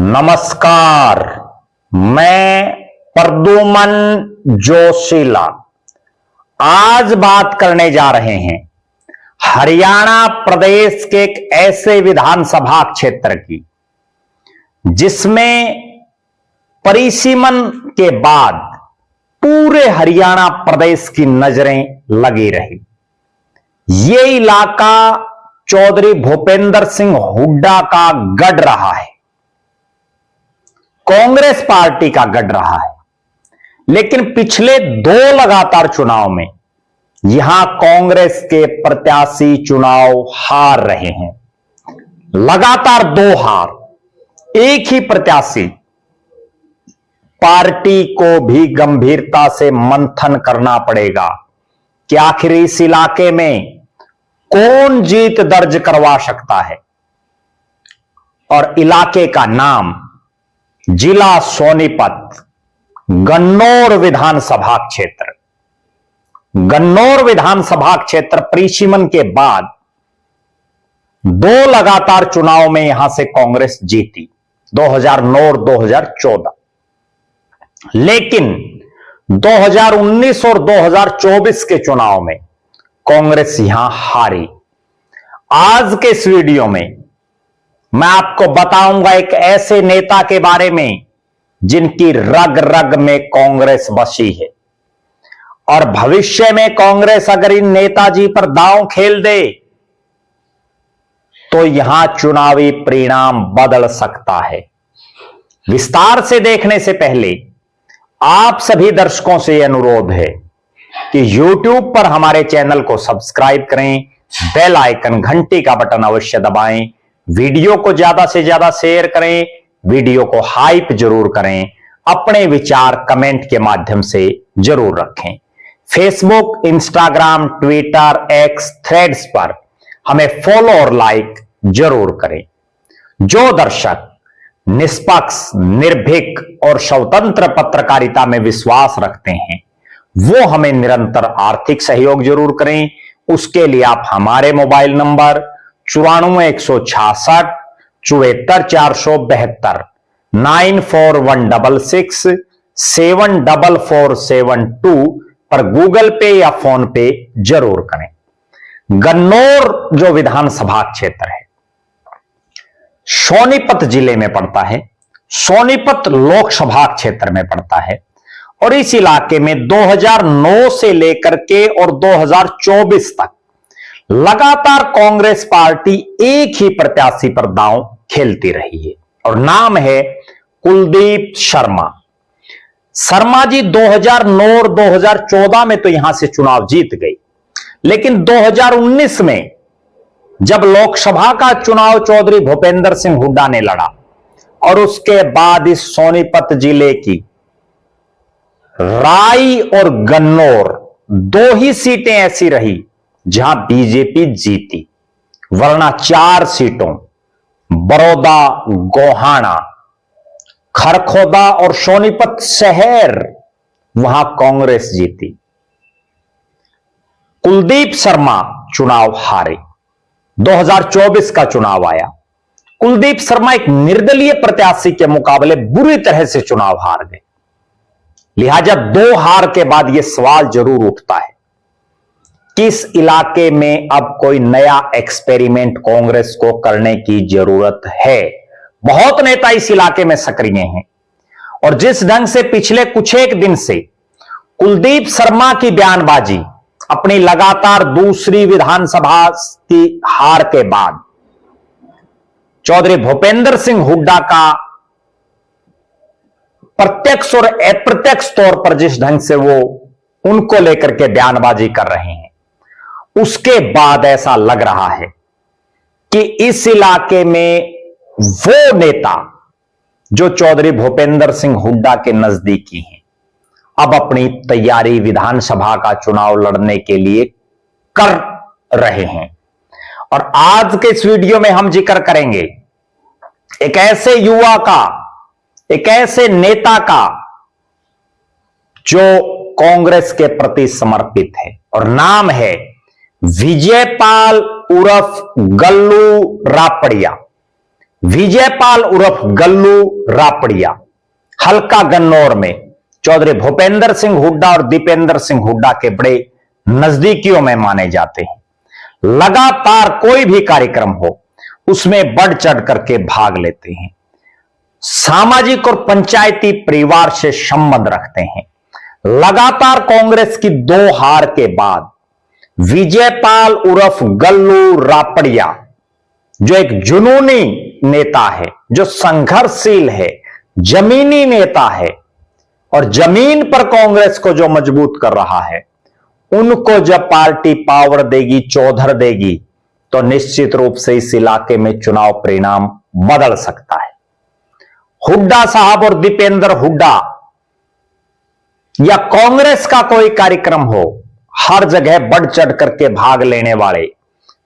नमस्कार, मैं प्रद्युमन जोशीला आज बात करने जा रहे हैं हरियाणा प्रदेश के एक ऐसे विधानसभा क्षेत्र की जिसमें परिसीमन के बाद पूरे हरियाणा प्रदेश की नजरें लगी रही। ये इलाका चौधरी भूपेंद्र सिंह हुड्डा का गढ़ रहा है, कांग्रेस पार्टी का गढ़ रहा है। लेकिन पिछले दो लगातार चुनाव में यहां कांग्रेस के प्रत्याशी चुनाव हार रहे हैं। लगातार दो हार, एक ही प्रत्याशी। पार्टी को भी गंभीरता से मंथन करना पड़ेगा कि आखिर इस इलाके में कौन जीत दर्ज करवा सकता है। और इलाके का नाम जिला सोनीपत, गन्नौर विधानसभा क्षेत्र। गन्नौर विधानसभा क्षेत्र परिसीमन के बाद दो लगातार चुनाव में यहां से कांग्रेस जीती, 2009 और 2014। लेकिन 2019 और 2024 के चुनाव में कांग्रेस यहां हारी। आज के इस वीडियो में मैं आपको बताऊंगा एक ऐसे नेता के बारे में जिनकी रग रग में कांग्रेस बसी है, और भविष्य में कांग्रेस अगर इन नेताजी पर दांव खेल दे तो यहां चुनावी परिणाम बदल सकता है। विस्तार से देखने से पहले आप सभी दर्शकों से यह अनुरोध है कि YouTube पर हमारे चैनल को सब्सक्राइब करें, बेल आइकन घंटी का बटन अवश्य दबाएं, वीडियो को ज्यादा से ज्यादा शेयर करें, वीडियो को हाइप जरूर करें, अपने विचार कमेंट के माध्यम से जरूर रखें। Facebook, Instagram, Twitter, x, threads पर हमें फॉलो और लाइक जरूर करें। जो दर्शक निष्पक्ष, निर्भीक और स्वतंत्र पत्रकारिता में विश्वास रखते हैं वो हमें निरंतर आर्थिक सहयोग जरूर करें। उसके लिए आप हमारे मोबाइल नंबर 94 166 74 472 9416 74472 पर गूगल पे या फोन पे जरूर करें। गन्नौर जो विधानसभा क्षेत्र है सोनीपत जिले में पड़ता है, सोनीपत लोकसभा क्षेत्र में पड़ता है। और इस इलाके में 2009 से लेकर के और 2024 तक लगातार कांग्रेस पार्टी एक ही प्रत्याशी पर दांव खेलती रही है, और नाम है कुलदीप शर्मा। शर्मा जी 2009 और 2014 में तो यहां से चुनाव जीत गई, लेकिन 2019 में जब लोकसभा का चुनाव चौधरी भूपेंद्र सिंह हुड्डा ने लड़ा और उसके बाद इस सोनीपत जिले की राई और गन्नौर दो ही सीटें ऐसी रही जहां बीजेपी जीती, वरना 4 सीटों बड़ौदा, गोहाना, खरखोदा और सोनीपत शहर वहां कांग्रेस जीती। कुलदीप शर्मा चुनाव हारे। 2024 का चुनाव आया, कुलदीप शर्मा एक निर्दलीय प्रत्याशी के मुकाबले बुरी तरह से चुनाव हार गए। लिहाजा दो हार के बाद यह सवाल जरूर उठता है कि इस इलाके में अब कोई नया एक्सपेरिमेंट कांग्रेस को करने की जरूरत है। बहुत नेता इस इलाके में सक्रिय हैं, और जिस ढंग से पिछले कुछ एक दिन से कुलदीप शर्मा की बयानबाजी अपनी लगातार दूसरी विधानसभा की हार के बाद चौधरी भूपेंद्र सिंह हुड्डा का प्रत्यक्ष और अप्रत्यक्ष तौर पर जिस ढंग से वो उनको लेकर के बयानबाजी कर रहे हैं, उसके बाद ऐसा लग रहा है कि इस इलाके में वो नेता जो चौधरी भूपेंद्र सिंह हुड्डा के नजदीकी हैं अब अपनी तैयारी विधानसभा का चुनाव लड़ने के लिए कर रहे हैं। और आज के इस वीडियो में हम जिक्र करेंगे एक ऐसे युवा का, एक ऐसे नेता का जो कांग्रेस के प्रति समर्पित है, और नाम है विजयपाल उर्फ गल्लू रापड़िया। विजयपाल उर्फ गल्लू रापड़िया हल्का गन्नौर में चौधरी भूपेंद्र सिंह हुड्डा और दीपेंद्र सिंह हुड्डा के बड़े नजदीकियों में माने जाते हैं। लगातार कोई भी कार्यक्रम हो उसमें बढ़ चढ़ करके भाग लेते हैं। सामाजिक और पंचायती परिवार से संबंध रखते हैं। लगातार कांग्रेस की 2 हार के बाद विजयपाल उर्फ गल्लू रापड़िया जो एक जुनूनी नेता है, जो संघर्षशील है, जमीनी नेता है और जमीन पर कांग्रेस को जो मजबूत कर रहा है, उनको जब पार्टी पावर देगी, चौधर देगी, तो निश्चित रूप से इस इलाके में चुनाव परिणाम बदल सकता है। हुड्डा साहब और दीपेंद्र हुड्डा या कांग्रेस का कोई कार्यक्रम हो, हर जगह बढ़ चढ़ करके भाग लेने वाले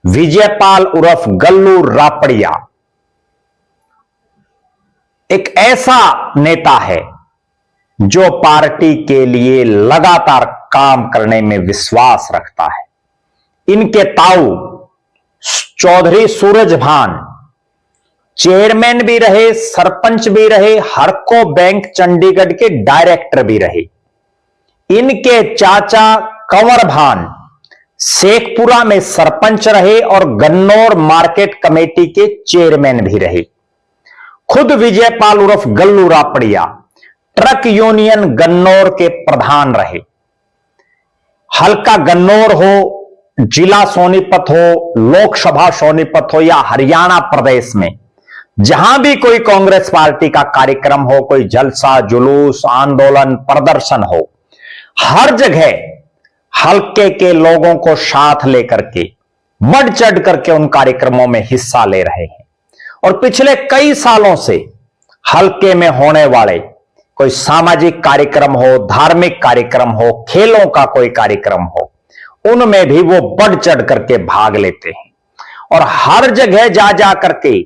विजयपाल उर्फ गल्लू रापड़िया एक ऐसा नेता है जो पार्टी के लिए लगातार काम करने में विश्वास रखता है। इनके ताऊ चौधरी सूरजभान चेयरमैन भी रहे, सरपंच भी रहे, हरको बैंक चंडीगढ़ के डायरेक्टर भी रहे। इनके चाचा कंवर भान शेखपुरा में सरपंच रहे और गन्नौर मार्केट कमेटी के चेयरमैन भी रहे। खुद विजयपाल उर्फ गल्लू रापड़िया ट्रक यूनियन गन्नौर के प्रधान रहे। हल्का गन्नौर हो, जिला सोनीपत हो, लोकसभा सोनीपत हो या हरियाणा प्रदेश में जहां भी कोई कांग्रेस पार्टी का कार्यक्रम हो, कोई जलसा, जुलूस, आंदोलन, प्रदर्शन हो, हर जगह हल्के के लोगों को साथ लेकर के बढ़ चढ़ करके उन कार्यक्रमों में हिस्सा ले रहे हैं। और पिछले कई सालों से हल्के में होने वाले कोई सामाजिक कार्यक्रम हो, धार्मिक कार्यक्रम हो, खेलों का कोई कार्यक्रम हो, उनमें भी वो बढ़ चढ़ करके भाग लेते हैं। और हर जगह जा जा करके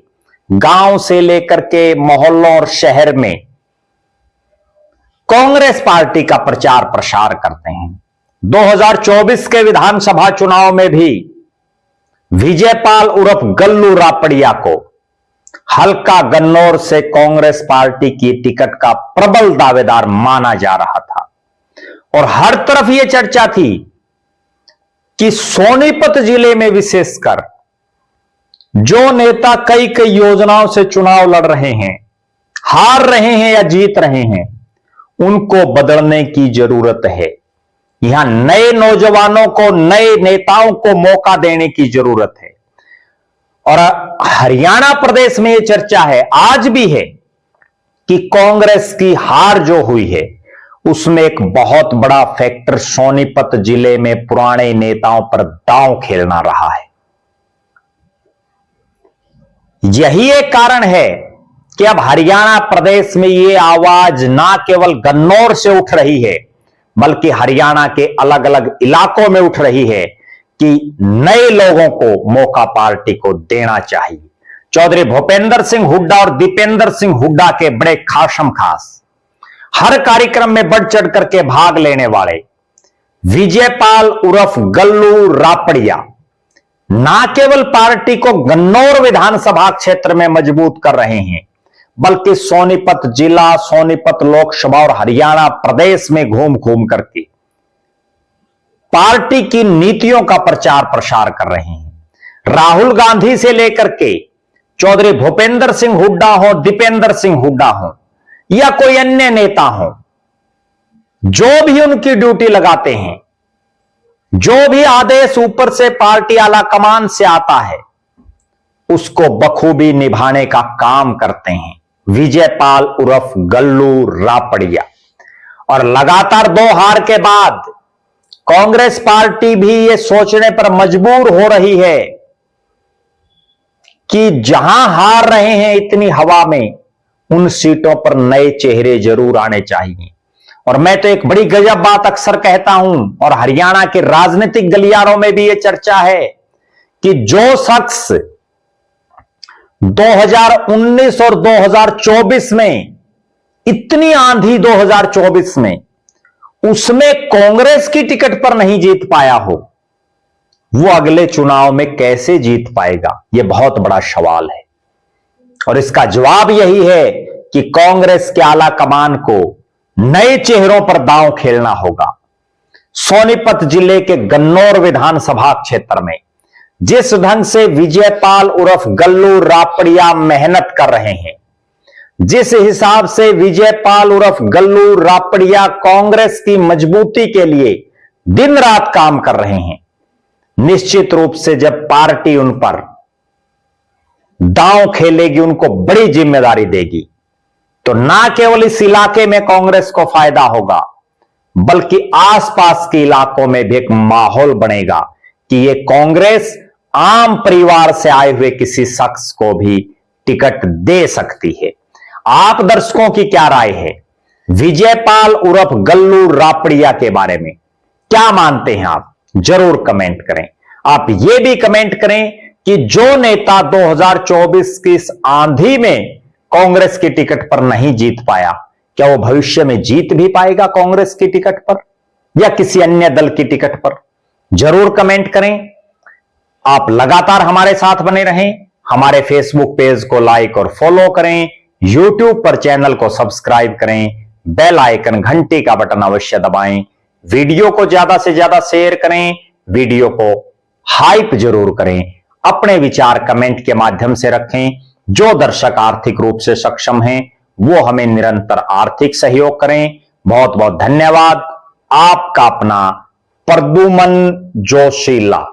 गांव से लेकर के मोहल्लों और शहर में कांग्रेस पार्टी का प्रचार प्रसार करते हैं। 2024 के विधानसभा चुनाव में भी विजयपाल उर्फ गल्लू रापड़िया को हल्का गन्नौर से कांग्रेस पार्टी की टिकट का प्रबल दावेदार माना जा रहा था। और हर तरफ यह चर्चा थी कि सोनीपत जिले में विशेषकर जो नेता कई कई योजनाओं से चुनाव लड़ रहे हैं, हार रहे हैं या जीत रहे हैं, उनको बदलने की जरूरत है। यहां नए नौजवानों को, नए नेताओं को मौका देने की जरूरत है। और हरियाणा प्रदेश में यह चर्चा है, आज भी है, कि कांग्रेस की हार जो हुई है उसमें एक बहुत बड़ा फैक्टर सोनीपत जिले में पुराने नेताओं पर दांव खेलना रहा है। यही एक कारण है कि अब हरियाणा प्रदेश में यह आवाज ना केवल गन्नौर से उठ रही है, बल्कि हरियाणा के अलग अलग इलाकों में उठ रही है कि नए लोगों को मौका पार्टी को देना चाहिए। चौधरी भूपेंद्र सिंह हुड्डा और दीपेंद्र सिंह हुड्डा के बड़े खासम खास हर कार्यक्रम में बढ़ चढ़ करके भाग लेने वाले विजयपाल उर्फ गल्लू रापड़िया ना केवल पार्टी को गन्नौर विधानसभा क्षेत्र में मजबूत कर रहे हैं, बल्कि सोनीपत जिला, सोनीपत लोकसभा और हरियाणा प्रदेश में घूम घूम करके पार्टी की नीतियों का प्रचार प्रसार कर रहे हैं। राहुल गांधी से लेकर के चौधरी भूपेंद्र सिंह हुड्डा हो, दीपेंद्र सिंह हुड्डा हो या कोई अन्य नेता हो, जो भी उनकी ड्यूटी लगाते हैं, जो भी आदेश ऊपर से पार्टी आला कमान से आता है, उसको बखूबी निभाने का काम करते हैं विजयपाल उर्फ गल्लू रापड़िया। और लगातार 2 हार के बाद कांग्रेस पार्टी भी ये सोचने पर मजबूर हो रही है कि जहां हार रहे हैं इतनी हवा में, उन सीटों पर नए चेहरे जरूर आने चाहिए। और मैं तो एक बड़ी गजब बात अक्सर कहता हूं, और हरियाणा के राजनीतिक गलियारों में भी यह चर्चा है कि जो शख्स 2019 और 2024 में इतनी आंधी 2024 में उसमें कांग्रेस की टिकट पर नहीं जीत पाया हो, वो अगले चुनाव में कैसे जीत पाएगा? यह बहुत बड़ा सवाल है। और इसका जवाब यही है कि कांग्रेस के आला कमान को नए चेहरों पर दांव खेलना होगा। सोनीपत जिले के गन्नौर विधानसभा क्षेत्र में जिस ढंग से विजयपाल उर्फ गल्लू रापड़िया मेहनत कर रहे हैं, जिस हिसाब से विजयपाल उर्फ गल्लू रापड़िया कांग्रेस की मजबूती के लिए दिन रात काम कर रहे हैं, निश्चित रूप से जब पार्टी उन पर दांव खेलेगी, उनको बड़ी जिम्मेदारी देगी, तो ना केवल इस इलाके में कांग्रेस को फायदा होगा, बल्कि आसपास के इलाकों में भी एक माहौल बनेगा कि यह कांग्रेस आम परिवार से आए हुए किसी शख्स को भी टिकट दे सकती है। आप दर्शकों की क्या राय है विजयपाल उर्फ गल्लू रापड़िया के बारे में? क्या मानते हैं आप? जरूर कमेंट करें। आप यह भी कमेंट करें कि जो नेता 2024 की इस आंधी में कांग्रेस की टिकट पर नहीं जीत पाया, क्या वो भविष्य में जीत भी पाएगा कांग्रेस की टिकट पर या किसी अन्य दल की टिकट पर? जरूर कमेंट करें। आप लगातार हमारे साथ बने रहें। हमारे फेसबुक पेज को लाइक और फॉलो करें, यूट्यूब पर चैनल को सब्सक्राइब करें, बेल आइकन घंटी का बटन अवश्य दबाएं, वीडियो को ज्यादा से ज्यादा शेयर करें, वीडियो को हाइप जरूर करें, अपने विचार कमेंट के माध्यम से रखें। जो दर्शक आर्थिक रूप से सक्षम हैं वो हमें निरंतर आर्थिक सहयोग करें। बहुत बहुत धन्यवाद। आपका अपना प्रद्युमन जोशीला।